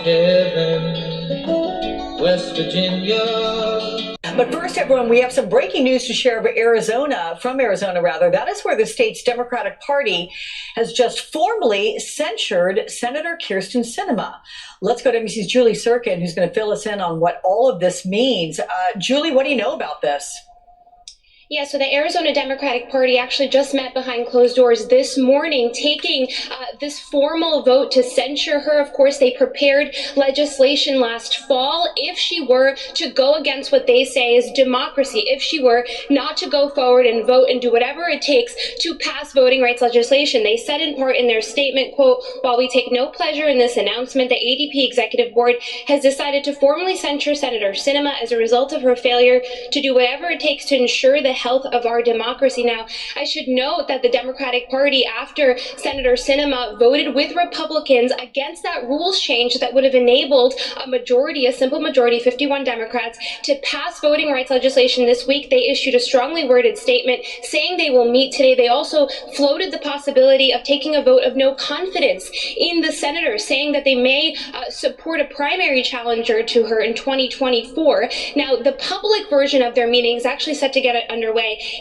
heaven, West Virginia. But first, everyone, we have some breaking news to share from Arizona. That is where the state's Democratic Party has just formally censured Senator Kyrsten Sinema. Let's go to NBC's Julie Sirkin, who's going to fill us in on what all of this means. Julie, what do you know about this? Yeah, so the Arizona Democratic Party actually just met behind closed doors this morning, taking this formal vote to censure her. Of course, they prepared legislation last fall if she were to go against what they say is democracy, if she were not to go forward and vote and do whatever it takes to pass voting rights legislation. They said in part in their statement, quote, "While we take no pleasure in this announcement, the ADP Executive Board has decided to formally censure Senator Sinema as a result of her failure to do whatever it takes to ensure the health of our democracy." Now, I should note that the Democratic Party, after Senator Sinema voted with Republicans against that rules change that would have enabled a simple majority, 51 Democrats, to pass voting rights legislation this week, they issued a strongly worded statement saying they will meet today. They also floated the possibility of taking a vote of no confidence in the senator, saying that they may support a primary challenger to her in 2024. Now, the public version of their meeting is actually set to get underway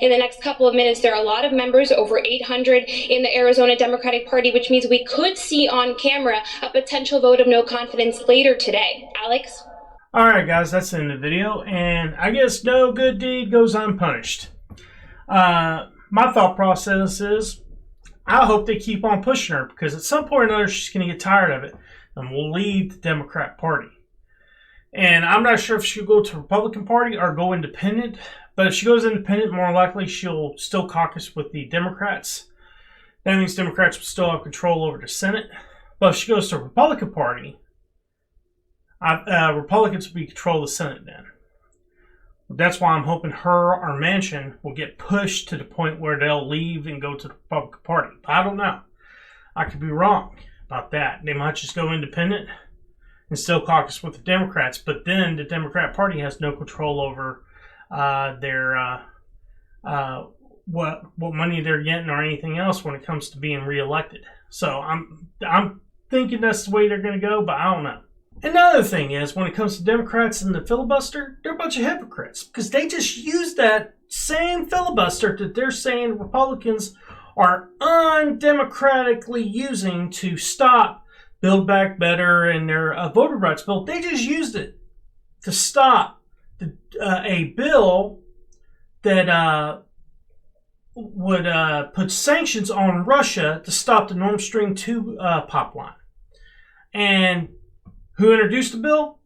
in the next couple of minutes. There are a lot of members, over 800 in the Arizona Democratic Party, which means we could see on camera a potential vote of no confidence later today. Alex? All right, guys, that's the end of the video, and I guess no good deed goes unpunished. My thought process is I hope they keep on pushing her, because at some point or another she's going to get tired of it and will leave the Democrat Party. And I'm not sure if she'll go to the Republican Party or go independent. But if she goes independent, more likely she'll still caucus with the Democrats. That means Democrats will still have control over the Senate. But if she goes to the Republican Party, Republicans will be control of the Senate then. That's why I'm hoping her or Manchin will get pushed to the point where they'll leave and go to the Republican Party. But I don't know. I could be wrong about that. They might just go independent and still caucus with the Democrats. But then the Democrat Party has no control over what money they're getting or anything else when it comes to being reelected. So I'm thinking that's the way they're going to go, but I don't know. Another thing is, when it comes to Democrats and the filibuster, they're a bunch of hypocrites, because they just use that same filibuster that they're saying Republicans are undemocratically using to stop Build Back Better and their voter rights bill. They just used it to stop a bill that would put sanctions on Russia to stop the Nord Stream 2 pipeline. And who introduced the bill?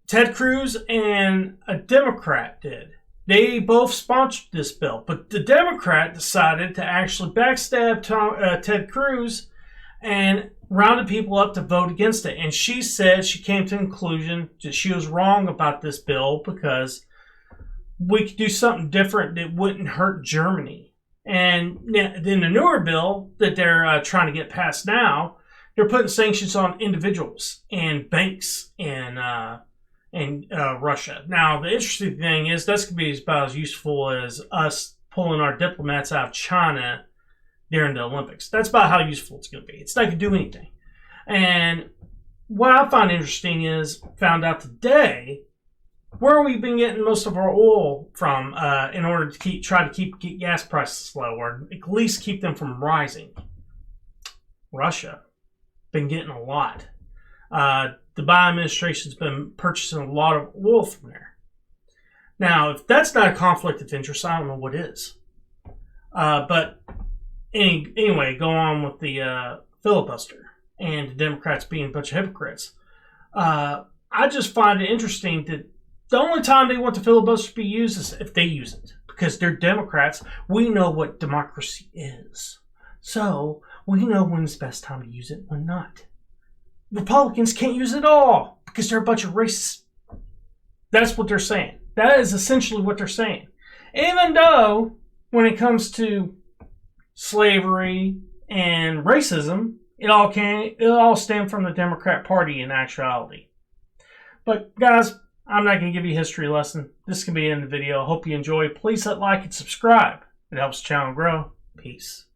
Ted Cruz and a Democrat did. They both sponsored this bill. But the Democrat decided to actually backstab Ted Cruz and rounded people up to vote against it. And she said she came to the conclusion that she was wrong about this bill because we could do something different that wouldn't hurt Germany. And then the newer bill that they're trying to get passed now, they're putting sanctions on individuals and banks in Russia. Now, the interesting thing is that's going to be about as useful as us pulling our diplomats out of China during the Olympics. That's about how useful it's going to be. It's not going to do anything. And what I find interesting is, found out today, where we've been getting most of our oil from in order to try to keep gas prices low, or at least keep them from rising. Russia. Been getting a lot. The Biden administration's been purchasing a lot of oil from there. Now, if that's not a conflict of interest, I don't know what is. But anyway, go on with the filibuster and the Democrats being a bunch of hypocrites. I just find it interesting that the only time they want the filibuster to be used is if they use it. Because they're Democrats. We know what democracy is. So, we know when's the best time to use it and when not. Republicans can't use it at all because they're a bunch of racists. That's what they're saying. That is essentially what they're saying. Even though, when it comes to slavery and racism, it all stemmed from the Democrat Party in actuality. But guys, I'm not going to give you a history lesson. This can be in the video. I hope you enjoy. Please hit like and subscribe. It helps the channel grow. Peace.